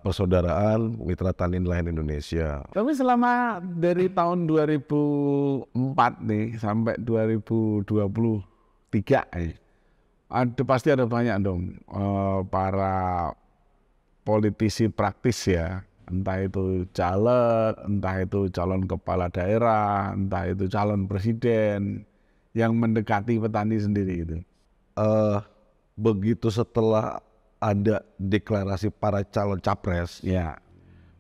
Persaudaraan Mitra Tani Nelayan Indonesia. Tapi selama dari tahun 2004 nih sampai 2023 pasti ada banyak dong para politisi praktis ya, entah itu caleg, entah itu calon kepala daerah, entah itu calon presiden yang mendekati petani sendiri itu. Begitu setelah ada deklarasi para calon capres, Ya.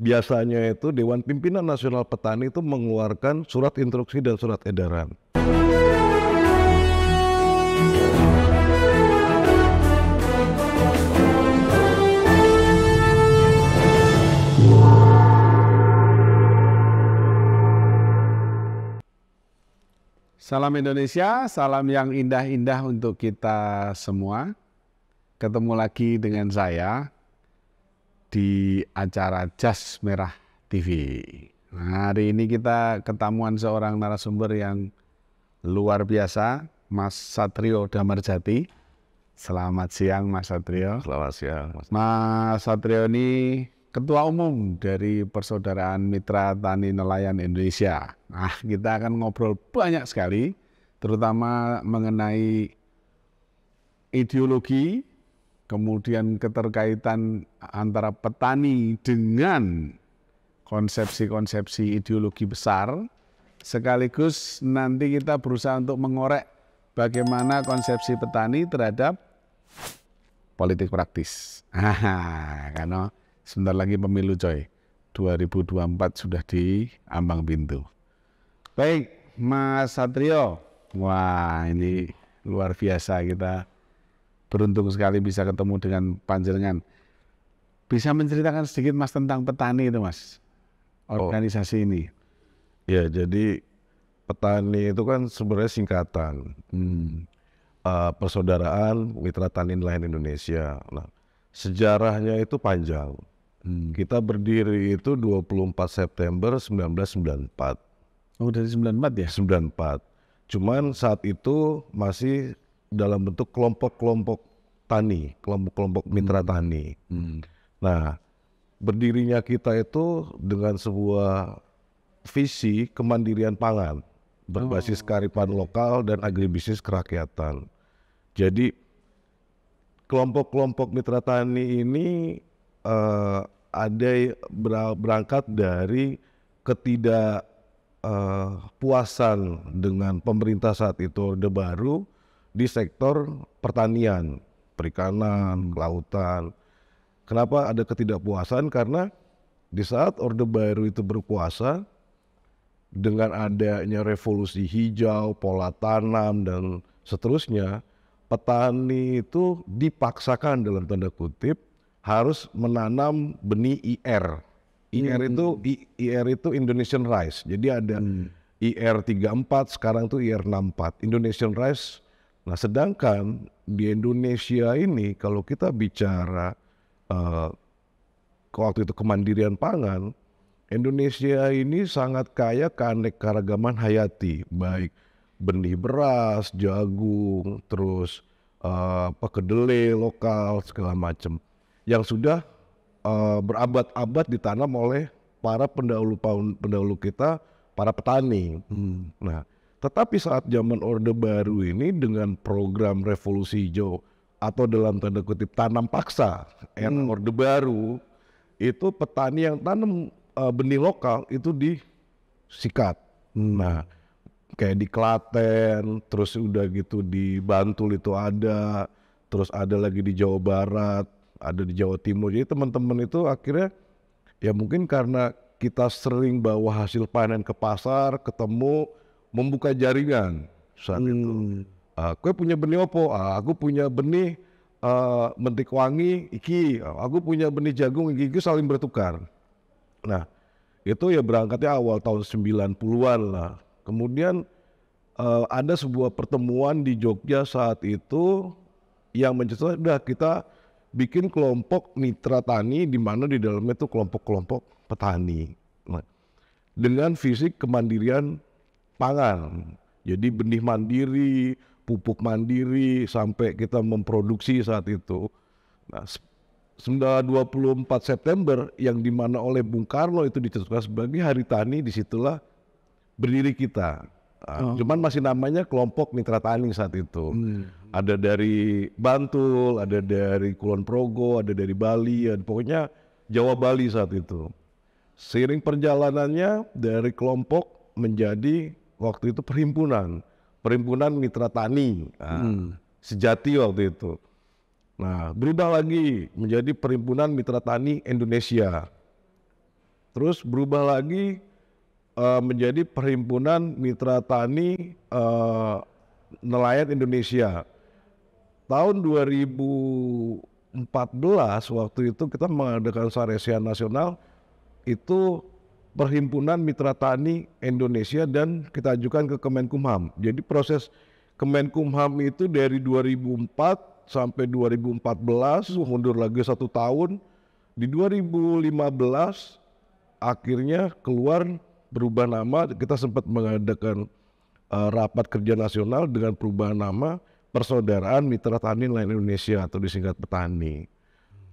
biasanya itu Dewan Pimpinan Nasional Petani itu mengeluarkan surat instruksi dan surat edaran. Salam Indonesia, salam yang indah-indah untuk kita semua. Ketemu lagi dengan saya di acara Jas Merah TV. Nah, hari ini kita ketemuan seorang narasumber yang luar biasa, Mas Satrio Damarjati. Selamat siang Mas Satrio. Selamat siang, Mas. Mas Satrio ini Ketua Umum dari Persaudaraan Mitra Tani Nelayan Indonesia. Nah, kita akan ngobrol banyak sekali, terutama mengenai ideologi, kemudian keterkaitan antara petani dengan konsepsi-konsepsi ideologi besar, sekaligus nanti kita berusaha untuk mengorek bagaimana konsepsi petani terhadap politik praktis. Karena sebentar lagi pemilu coy, 2024 sudah di ambang pintu. Baik, Mas Satrio, wah ini luar biasa, kita beruntung sekali bisa ketemu dengan panjenengan. Bisa menceritakan sedikit Mas tentang petani itu Mas, organisasi ini? Ya, jadi petani itu kan sebenarnya singkatan. Persaudaraan Mitra Tani Nelayan Indonesia. Nah, sejarahnya itu panjang. Kita berdiri itu 24 September 1994. Oh, dari 94 ya? 94. Cuman saat itu masih dalam bentuk kelompok-kelompok tani, kelompok-kelompok mitra tani. Nah, berdirinya kita itu dengan sebuah visi kemandirian pangan berbasis kearifan lokal dan agribisnis kerakyatan. Jadi kelompok-kelompok mitra tani ini ada berangkat dari ketidakpuasan dengan pemerintah saat itu, Orde Baru di sektor pertanian, perikanan, kelautan. Kenapa ada ketidakpuasan? Karena di saat Orde Baru itu berkuasa, dengan adanya revolusi hijau, pola tanam, dan seterusnya, petani itu dipaksakan dalam tanda kutip harus menanam benih IR. IR itu Indonesian Rice. Jadi ada IR 34, sekarang itu IR 64, Indonesian Rice. Nah, sedangkan di Indonesia ini kalau kita bicara waktu itu kemandirian pangan, Indonesia ini sangat kaya keanekaragaman hayati, baik benih beras, jagung, terus kedelai lokal segala macam yang sudah berabad-abad ditanam oleh para pendahulu kita, para petani. Nah, tetapi saat zaman Orde Baru ini dengan program revolusi hijau atau dalam tanda kutip tanam paksa era Orde Baru, itu petani yang tanam benih lokal itu disikat. Nah, kayak di Klaten, terus udah gitu di Bantul itu ada, terus ada lagi di Jawa Barat, ada di Jawa Timur. Jadi teman-teman itu akhirnya ya mungkin karena kita sering bawa hasil panen ke pasar, ketemu, membuka jaringan saat itu. Kue punya benih opo? Aku punya benih mentik wangi, iki. Aku punya benih jagung, iki saling bertukar. Nah, itu ya berangkatnya awal tahun 90-an lah. Kemudian ada sebuah pertemuan di Jogja saat itu yang mencetuskan udah kita bikin kelompok mitra tani di mana di dalamnya itu kelompok-kelompok petani. Nah, dengan visi kemandirian pangan. Jadi benih mandiri, pupuk mandiri sampai kita memproduksi saat itu. Nah, 24 September yang dimana oleh Bung Karno itu ditetapkan sebagai Hari Tani, disitulah berdiri kita. Cuman masih namanya kelompok Mitra Tani saat itu. Ada dari Bantul, ada dari Kulon Progo, ada dari Bali, pokoknya Jawa Bali saat itu. Seiring perjalanannya dari kelompok menjadi waktu itu perhimpunan Mitra Tani sejati waktu itu. Nah, berubah lagi menjadi Perhimpunan Mitra Tani Indonesia. Terus berubah lagi menjadi Perhimpunan Mitra Tani Nelayan Indonesia. Tahun 2014 waktu itu kita mengadakan Saresia Nasional, itu Perhimpunan Mitra Tani Indonesia, dan kita ajukan ke Kemenkumham. Jadi proses Kemenkumham itu dari 2004 sampai 2014, mundur lagi 1 tahun. Di 2015 akhirnya keluar berubah nama. Kita sempat mengadakan rapat kerja nasional dengan perubahan nama Persaudaraan Mitra Tani Nelayan Indonesia atau disingkat Petani.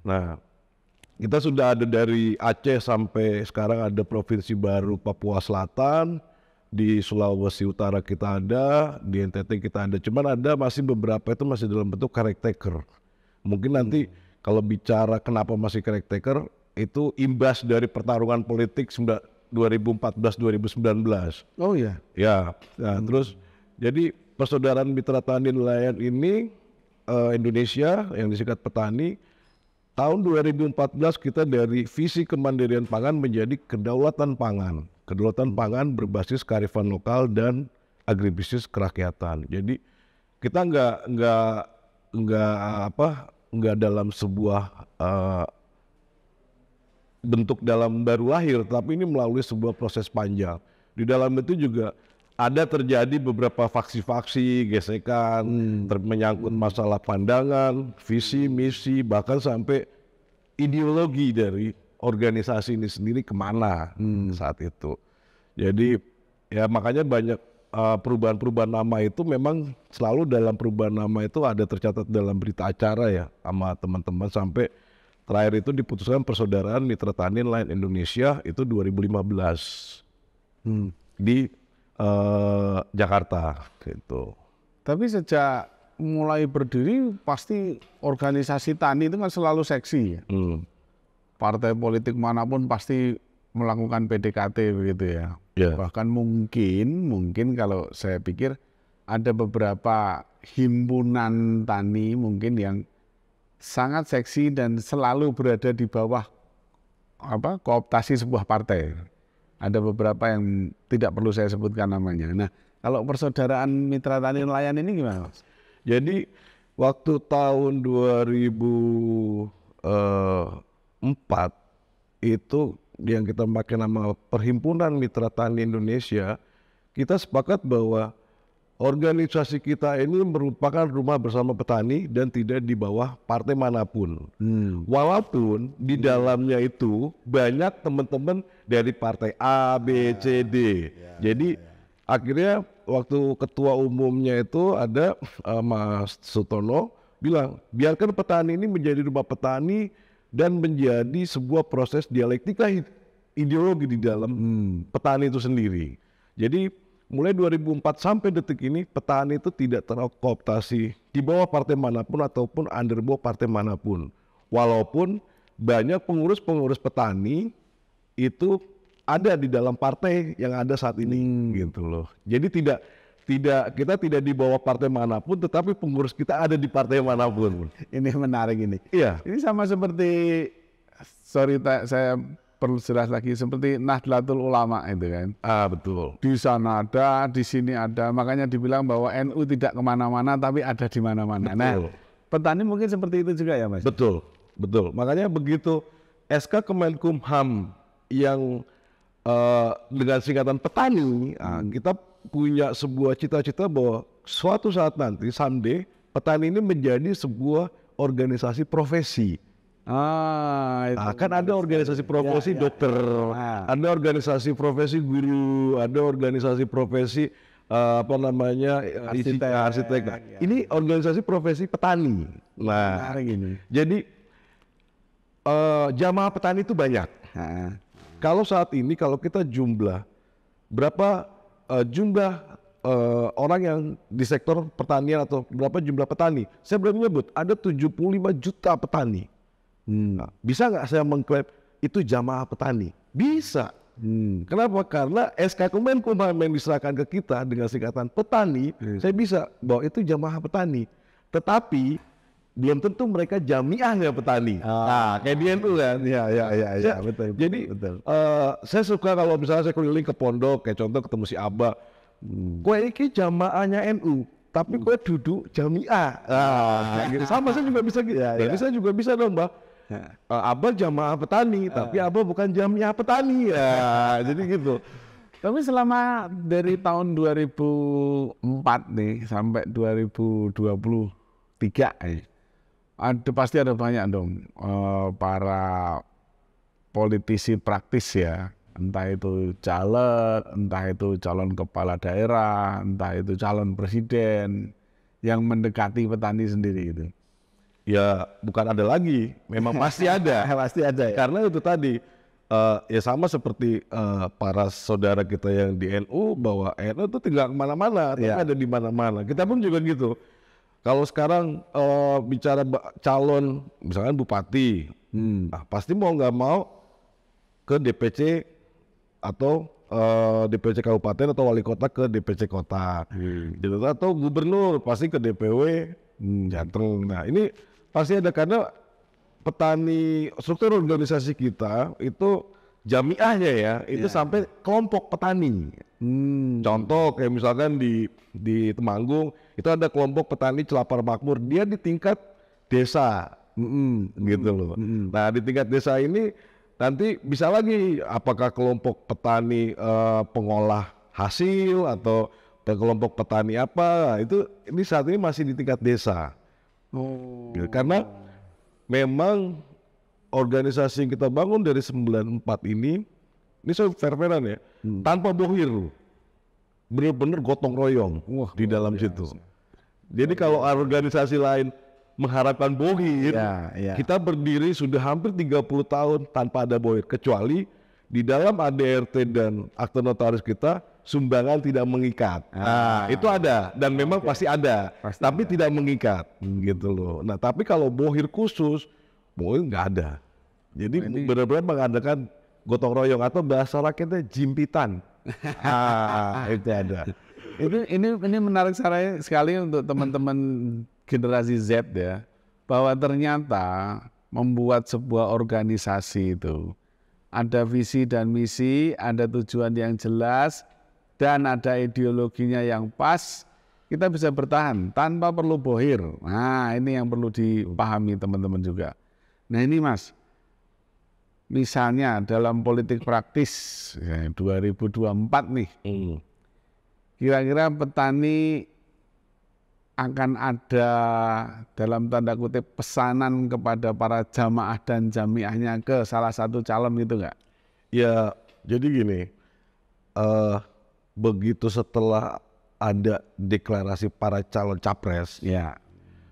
Nah, kita sudah ada dari Aceh sampai sekarang ada provinsi baru Papua Selatan, di Sulawesi Utara kita ada, di NTT kita ada. Cuman ada masih beberapa itu masih dalam bentuk caretaker. Mungkin nanti kalau bicara kenapa masih caretaker, itu imbas dari pertarungan politik 2014-2019. Oh iya. Ya, nah, terus jadi Persaudaraan Mitra Tani Nelayan ini Indonesia yang disingkat Petani, tahun 2014 kita dari visi kemandirian pangan menjadi kedaulatan pangan. Kedaulatan pangan berbasis kearifan lokal dan agribisnis kerakyatan. Jadi kita nggak dalam sebuah bentuk dalam baru lahir, tapi ini melalui sebuah proses panjang. Di dalam itu juga ada terjadi beberapa faksi-faksi, gesekan, menyangkut masalah pandangan, visi, misi, bahkan sampai ideologi dari organisasi ini sendiri kemana saat itu. Jadi ya makanya banyak perubahan-perubahan nama itu memang selalu dalam perubahan nama itu ada tercatat dalam berita acara ya sama teman-teman, sampai terakhir itu diputuskan Persaudaraan Mitra Tani Nelayan Indonesia itu 2015 di Jakarta gitu. Tapi sejak mulai berdiri pasti organisasi tani itu kan selalu seksi ya. Partai politik manapun pasti melakukan PDKT begitu ya. Bahkan mungkin kalau saya pikir ada beberapa himpunan tani mungkin yang sangat seksi dan selalu berada di bawah kooptasi sebuah partai. Ada beberapa yang tidak perlu saya sebutkan namanya. Nah, kalau Persaudaraan Mitra Tani Nelayan ini gimana, Mas? Jadi waktu tahun 2004 itu yang kita pakai nama Perhimpunan Mitra Tani Indonesia, kita sepakat bahwa organisasi kita ini merupakan rumah bersama petani dan tidak di bawah partai manapun. Walaupun di dalamnya itu banyak teman-teman dari partai A, B, C, D. Jadi akhirnya waktu ketua umumnya itu ada Mas Sutono bilang, biarkan petani ini menjadi rumah petani dan menjadi sebuah proses dialektika ideologi di dalam petani itu sendiri. Jadi mulai 2004 sampai detik ini petani itu tidak terkooptasi di bawah partai manapun ataupun under bawah partai manapun. Walaupun banyak pengurus-pengurus petani itu ada di dalam partai yang ada saat ini gitu loh. Jadi kita tidak di bawah partai manapun, tetapi pengurus kita ada di partai manapun. Ini menarik ini. Iya. Ini sama seperti, saya perlu jelas lagi, seperti Nahdlatul Ulama itu kan. Betul. Di sana ada, di sini ada. Makanya dibilang bahwa NU tidak kemana-mana, tapi ada di mana-mana. Nah, petani mungkin seperti itu juga ya, Mas? Betul. Makanya begitu SK Kemenkumham yang dengan singkatan petani, kita punya sebuah cita-cita bahwa suatu saat nanti someday petani ini menjadi sebuah organisasi profesi. Kan ada organisasi profesi dokter, ada organisasi profesi guru, ada organisasi profesi arsitek. Ini organisasi profesi petani. Nah, jadi Jamaah petani itu banyak. Kalau saat ini kalau kita berapa jumlah orang yang di sektor pertanian atau berapa jumlah petani? Saya belum menyebut ada 75 juta petani. Nah, bisa nggak saya mengklaim itu jamaah petani? Bisa. Kenapa? Karena SK Kemenkumham yang diserahkan ke kita dengan singkatan petani, saya bisa bahwa itu jamaah petani. Tetapi belum tentu mereka jamiahnya petani. Nah, kayak di NU kan. Iya, betul. Jadi betul. Saya suka kalau misalnya saya keliling ke pondok, kayak contoh ketemu si Abah, kue ini jamaahnya NU, tapi kue duduk jamiah. Gitu. Sama saya juga bisa gitu. Berarti saya juga bisa dong, Mbak. Abah jamaah petani, tapi Abah bukan jamiah petani. Ya, jadi gitu. Tapi selama dari tahun 2004 nih sampai 2023 pasti ada banyak dong para politisi praktis ya, entah itu caleg, entah itu calon kepala daerah, entah itu calon presiden yang mendekati petani sendiri itu. Ya bukan ada lagi, memang pasti ada. Pasti ada ya. Karena itu tadi ya sama seperti para saudara kita yang di NU, bahwa NU itu tinggal kemana-mana, tapi ada di mana-mana. Kita pun juga gitu. Kalau sekarang bicara calon, misalkan bupati, pasti mau nggak mau ke DPC atau DPC kabupaten atau wali kota ke DPC kota, gitu. Atau gubernur pasti ke DPW Jateng. Nah ini pasti ada, karena petani, struktur organisasi kita itu jamiahnya ya, itu sampai kelompok petani. Contoh kayak misalkan di Temanggung itu ada kelompok petani Celapar Makmur, dia di tingkat desa, gitu loh. Nah di tingkat desa ini nanti bisa lagi apakah kelompok petani pengolah hasil atau kelompok petani apa, itu ini saat ini masih di tingkat desa. Karena memang organisasi yang kita bangun dari 94 ini saya fair-fairan ya, tanpa bohir, bener-bener gotong royong di dalam situ. Jadi kalau organisasi lain mengharapkan bohir, kita berdiri sudah hampir 30 tahun tanpa ada bohir, kecuali di dalam ADRT dan akte notaris kita sumbangan tidak mengikat. Nah, itu ada dan memang pasti ada, tapi tidak mengikat, gitu loh. Nah, tapi kalau bohir khusus, bohir nggak ada. Jadi benar-benar mengadakan gotong royong atau bahasa rakyatnya jimpitan. Itu ada. Ini menarik sekali untuk teman-teman generasi Z ya, bahwa ternyata membuat sebuah organisasi itu ada visi dan misi, ada tujuan yang jelas, dan ada ideologinya yang pas, kita bisa bertahan tanpa perlu bohir. Nah ini yang perlu dipahami teman-teman juga. Nah ini Mas, misalnya dalam politik praktis ya, 2024 nih, kira-kira petani akan ada dalam tanda kutip pesanan kepada para jamaah dan jamiahnya ke salah satu calon gitu nggak? Ya jadi gini, begitu setelah ada deklarasi para calon capres,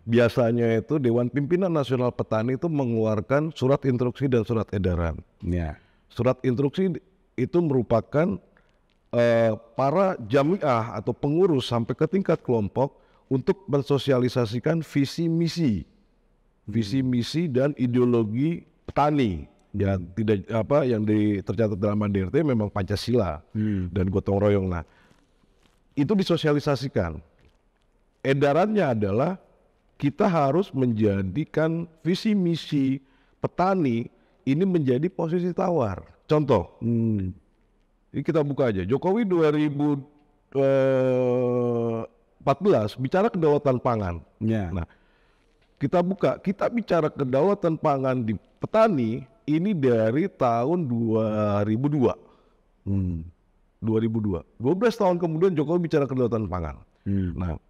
biasanya itu Dewan Pimpinan Nasional Petani itu mengeluarkan surat instruksi dan surat edaran. Surat instruksi itu merupakan para jamiah atau pengurus sampai ke tingkat kelompok untuk mensosialisasikan visi misi dan ideologi petani. Ya tidak yang tercatat dalam ADRT memang Pancasila dan gotong royong. Nah itu disosialisasikan. Edarannya adalah kita harus menjadikan visi misi petani ini menjadi posisi tawar. Contoh, ini kita buka aja. Jokowi 2014 bicara kedaulatan pangan. Nah kita bicara kedaulatan pangan di petani ini dari tahun 2002. 12 tahun kemudian Jokowi bicara kedaulatan pangan. Nah,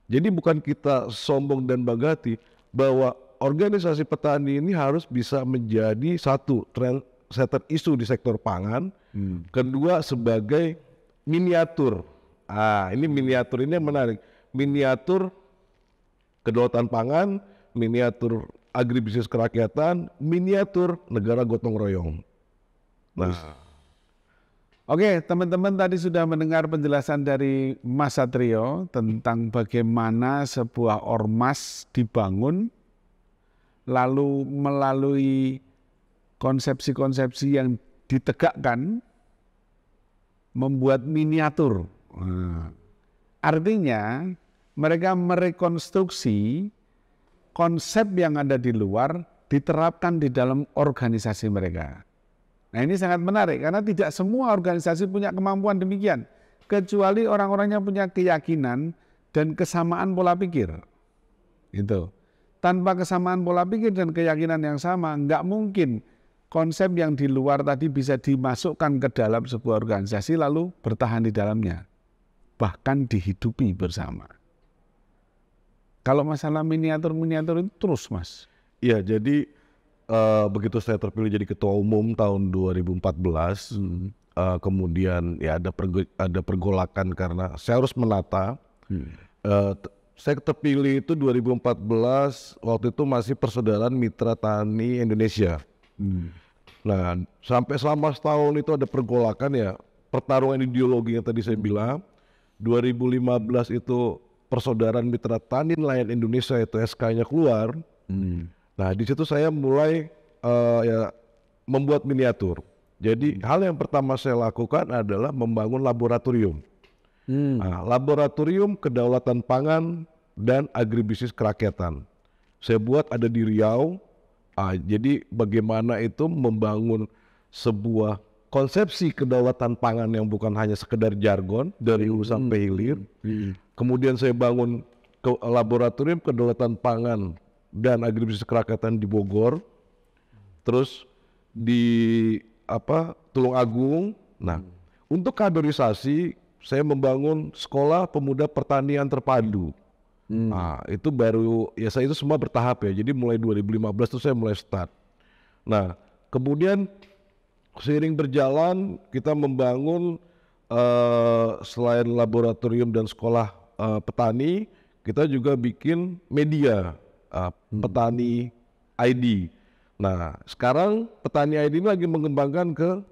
jadi bukan kita sombong dan bangga hati bahwa organisasi petani ini harus bisa menjadi satu trendsetter isu di sektor pangan, kedua sebagai miniatur. Ini miniatur ini yang menarik. Miniatur kedaulatan pangan, miniatur agribisnis kerakyatan, miniatur negara gotong royong. Nah, Oke, teman-teman tadi sudah mendengar penjelasan dari Mas Satrio tentang bagaimana sebuah ormas dibangun, lalu melalui konsepsi-konsepsi yang ditegakkan, membuat miniatur. Artinya mereka merekonstruksi konsep yang ada di luar diterapkan di dalam organisasi mereka. Nah ini sangat menarik karena tidak semua organisasi punya kemampuan demikian. Kecuali orang-orangnya punya keyakinan dan kesamaan pola pikir. Itu. Tanpa kesamaan pola pikir dan keyakinan yang sama, nggak mungkin konsep yang di luar tadi bisa dimasukkan ke dalam sebuah organisasi lalu bertahan di dalamnya. Bahkan dihidupi bersama. Kalau masalah miniatur-miniatur itu terus, Mas. iya, jadi begitu saya terpilih jadi ketua umum tahun 2014, kemudian ya ada pergolakan karena saya harus menata. Saya terpilih itu 2014, waktu itu masih Persaudaraan Mitra Tani Indonesia. Nah, sampai selama setahun itu ada pergolakan ya, pertarungan ideologi yang tadi saya bilang. 2015 itu Persaudaraan Mitra Tani Nelayan Indonesia itu SK-nya keluar. Nah, di situ saya mulai ya membuat miniatur. Jadi hal yang pertama saya lakukan adalah membangun laboratorium. Nah, laboratorium kedaulatan pangan dan agribisnis kerakyatan. Saya buat ada di Riau. Jadi bagaimana itu membangun sebuah konsepsi kedaulatan pangan yang bukan hanya sekedar jargon dari hulu sampai hilir. Kemudian saya bangun laboratorium kedaulatan pangan dan agribisnis kerakyatan di Bogor. Terus di Tulungagung. Nah, untuk kaderisasi saya membangun sekolah pemuda pertanian terpadu. Nah, itu baru ya, saya itu semua bertahap ya. Jadi mulai 2015 itu saya mulai start. Nah, kemudian seiring berjalan kita membangun selain laboratorium dan sekolah petani, kita juga bikin media Petani ID. Nah, sekarang Petani ID ini lagi mengembangkan ke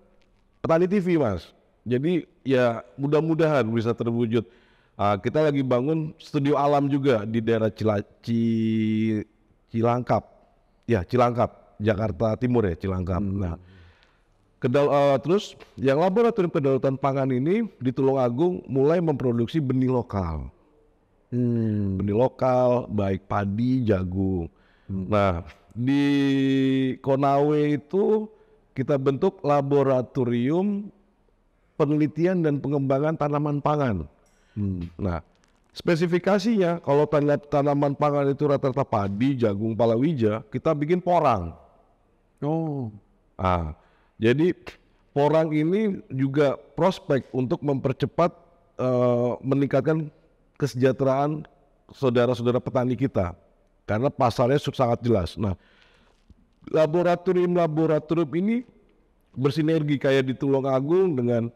Petani TV, Mas. Jadi ya mudah-mudahan bisa terwujud. Kita lagi bangun studio alam juga di daerah Cilangkap, Jakarta Timur ya, Cilangkap. Nah, terus yang laboratorium kedaulatan pangan ini di Tulungagung mulai memproduksi benih lokal. Benih lokal, baik padi, jagung. Nah, di Konawe itu kita bentuk laboratorium penelitian dan pengembangan tanaman pangan. Nah, spesifikasinya kalau tanaman pangan itu rata-rata padi, jagung, palawija, kita bikin porang. Jadi porang ini juga prospek untuk mempercepat meningkatkan kesejahteraan saudara-saudara petani kita karena pasarnya sangat jelas. Nah, laboratorium ini bersinergi kayak di Tulungagung dengan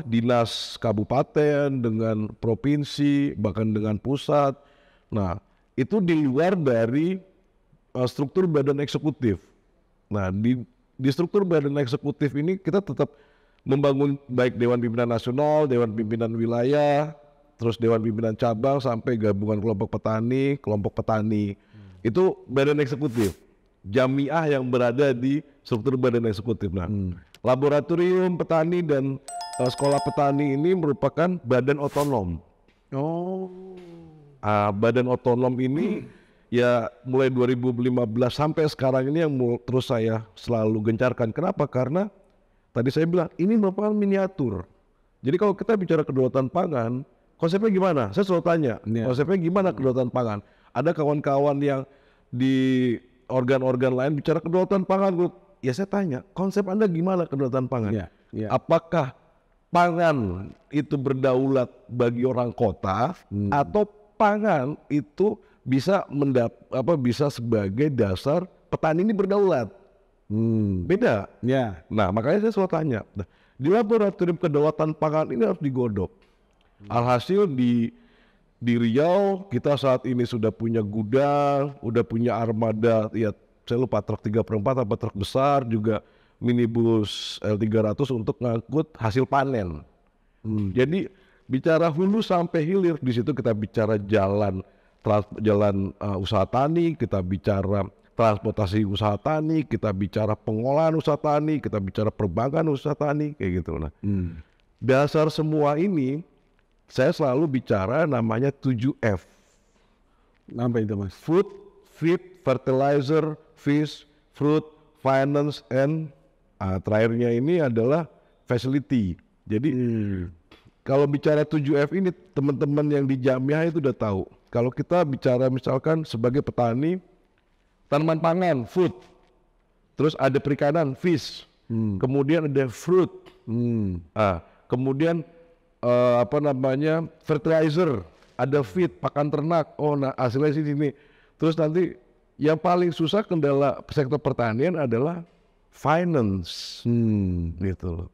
dinas kabupaten, dengan provinsi, bahkan dengan pusat. Nah, itu di luar dari struktur badan eksekutif. Nah, di struktur badan eksekutif ini kita tetap membangun baik Dewan Pimpinan Nasional, Dewan Pimpinan Wilayah, terus Dewan Pimpinan Cabang sampai gabungan kelompok petani. Itu badan eksekutif. Jamiah yang berada di struktur badan eksekutif. Nah, laboratorium petani dan sekolah petani ini merupakan badan otonom. Badan otonom ini ya mulai 2015 sampai sekarang ini yang terus saya selalu gencarkan. Kenapa? Karena tadi saya bilang ini merupakan miniatur. Jadi kalau kita bicara kedaulatan pangan, konsepnya gimana? Saya selalu tanya, konsepnya gimana kedaulatan pangan? Ada kawan-kawan yang di organ-organ lain bicara kedaulatan pangan, ya saya tanya, konsep Anda gimana kedaulatan pangan? Apakah pangan itu berdaulat bagi orang kota atau pangan itu bisa bisa sebagai dasar petani ini berdaulat? Beda. Nah, makanya saya selalu tanya. Nah, di laboratorium kedaulatan pangan ini harus digodok. Alhasil di Di Riau kita saat ini sudah punya gudang, udah punya armada, ya saya lupa truk 3/4 apa truk besar, juga minibus L300 untuk ngangkut hasil panen. Jadi bicara hulu sampai hilir, di situ kita bicara jalan usaha tani, kita bicara transportasi usaha tani, kita bicara pengolahan usaha tani, kita bicara perbankan usaha tani, kayak gitu. Nah, dasar semua ini saya selalu bicara namanya 7F. Apa itu Mas? Food, feed, fertilizer, fish, fruit, finance, and terakhirnya ini adalah facility. Jadi kalau bicara 7F ini, teman-teman yang di Jamiah itu udah tahu. Kalau kita bicara misalkan sebagai petani, tanaman pangan, food, terus ada perikanan, fish, kemudian ada fruit, kemudian fertilizer, ada feed, pakan ternak, nah hasilnya sini. Terus nanti yang paling susah kendala sektor pertanian adalah finance, gitu loh.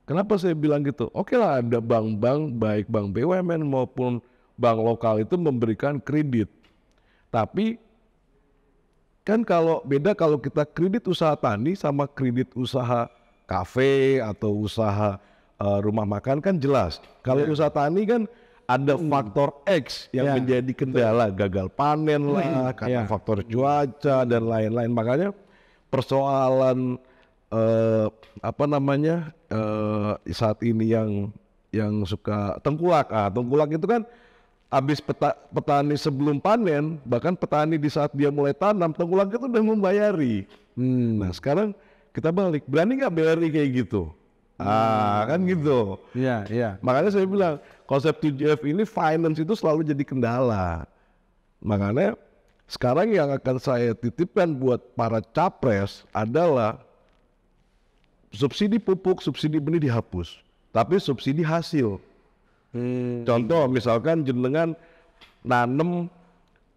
Kenapa saya bilang gitu? Oke lah, ada bank-bank, baik bank BUMN maupun bank lokal itu memberikan kredit. Tapi kan kalau kita kredit usaha tani sama kredit usaha kafe atau usaha rumah makan kan jelas. Kalau usaha tani kan ada faktor X yang menjadi kendala, gagal panen lah, karena faktor cuaca dan lain-lain. Makanya persoalan saat ini yang suka tengkulak. Tengkulak itu kan habis petani sebelum panen, bahkan petani di saat dia mulai tanam, tengkulak itu udah membayari. Nah sekarang kita balik, berani nggak BRI kayak gitu? Kan gitu. Iya. Makanya saya bilang konsep 7F ini finance itu selalu jadi kendala. Makanya sekarang yang akan saya titipkan buat para capres adalah subsidi pupuk, subsidi benih dihapus, tapi subsidi hasil. Contoh misalkan jenengan nanem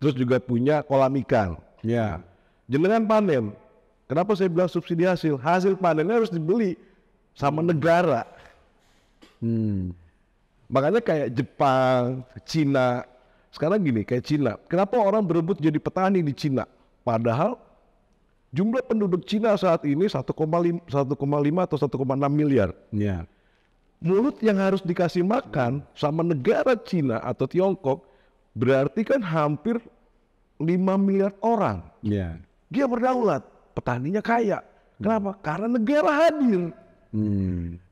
terus juga punya kolam ikan. Jenengan panen. Kenapa saya bilang subsidi hasil? Hasil panennya harus dibeli sama negara. Makanya kayak Jepang, Cina. Sekarang gini, kayak Cina. Kenapa orang berebut jadi petani di Cina? Padahal jumlah penduduk Cina saat ini 1,5 atau 1,6 miliar. Mulut yang harus dikasih makan sama negara Cina atau Tiongkok berarti kan hampir 5 miliar orang. Dia berdaulat, petaninya kaya. Kenapa? Karena negara hadir.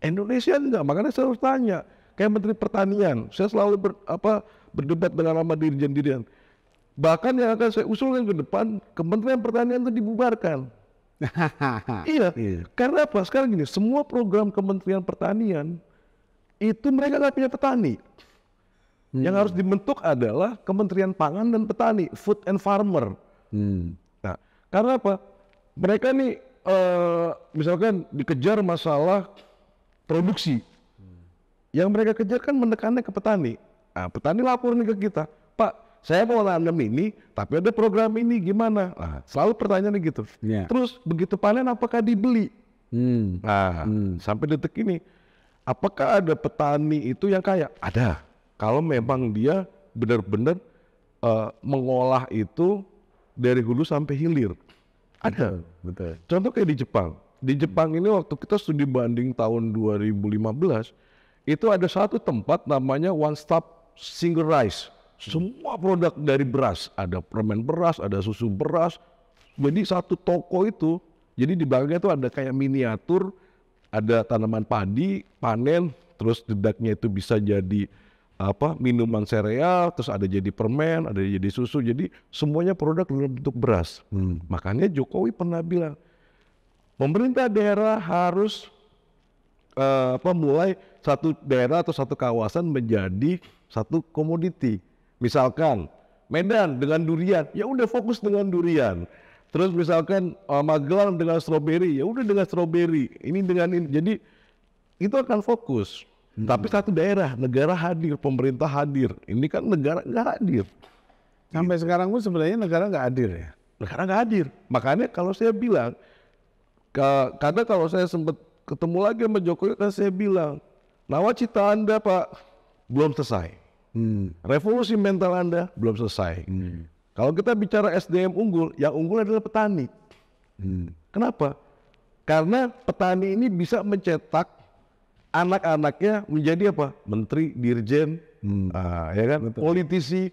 Indonesia enggak, makanya saya harus tanya. Kayak Menteri Pertanian, saya selalu berdebat dengan nama dirjen-dirjen. Bahkan yang akan saya usulkan ke depan, Kementerian Pertanian itu dibubarkan. Iya, karena apa? Sekarang gini, semua program Kementerian Pertanian itu mereka nggak punya petani. Yang harus dibentuk adalah Kementerian Pangan dan Petani, Food and Farmer. Nah, karena apa? Mereka nih misalkan dikejar masalah produksi. Yang mereka kejar kan menekannya ke petani. Petani lapor nih ke kita, Pak, saya mau nanam ini, tapi ada program ini, gimana? Selalu pertanyaannya gitu. Terus begitu panen apakah dibeli? Sampai detik ini, apakah ada petani itu yang kaya? Ada. Kalau memang dia benar-benar mengolah itu dari hulu sampai hilir. Ada. Betul. Contoh kayak di Jepang. Di Jepang ini waktu kita studi banding tahun 2015, itu ada satu tempat namanya One Stop Single Rice. Semua produk dari beras, ada permen beras, ada susu beras. Jadi satu toko itu, jadi di belakangnya itu ada kayak miniatur, ada tanaman padi, panen, terus dedaknya itu bisa jadi minuman sereal, terus ada jadi permen, ada jadi susu, jadi semuanya produk dalam bentuk beras. Makanya Jokowi pernah bilang, pemerintah daerah harus mulai satu daerah atau satu kawasan menjadi satu komoditi. Misalkan Medan dengan durian, ya udah fokus dengan durian. Terus misalkan Magelang dengan stroberi, ya udah dengan stroberi. Ini dengan ini, jadi itu akan fokus. Tapi satu daerah, negara hadir, pemerintah hadir. Ini kan negara nggak hadir. Sampai sekarang pun sebenarnya negara nggak hadir ya? Negara nggak hadir. Makanya kalau saya bilang, karena kalau saya sempat ketemu lagi sama Jokowi, kan saya bilang, nawacita Anda Pak belum selesai. Revolusi mental Anda belum selesai. Kalau kita bicara SDM unggul, yang unggul adalah petani. Kenapa? Karena petani ini bisa mencetak anak-anaknya menjadi apa? Menteri, dirjen, ya kan? Politisi.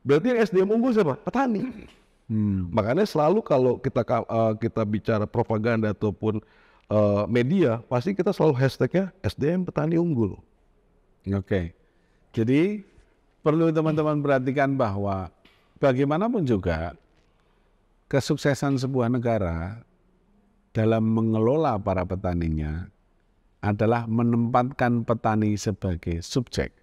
Berarti yang SDM unggul siapa? Petani. Makanya selalu kalau kita bicara propaganda ataupun media, pasti kita selalu hashtagnya SDM petani unggul. Oke. Jadi perlu teman-teman perhatikan bahwa bagaimanapun juga kesuksesan sebuah negara dalam mengelola para petaninya adalah menempatkan petani sebagai subjek.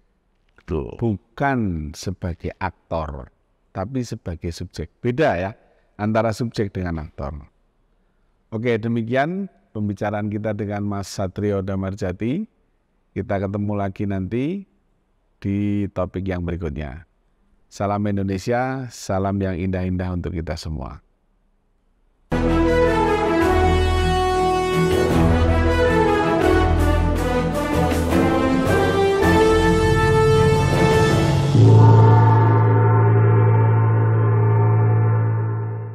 Betul. Bukan sebagai aktor, tapi sebagai subjek. Beda ya antara subjek dengan aktor. Oke, demikian pembicaraan kita dengan Mas Satrio Damarjati. Kita ketemu lagi nanti di topik yang berikutnya. Salam Indonesia, salam yang indah-indah untuk kita semua.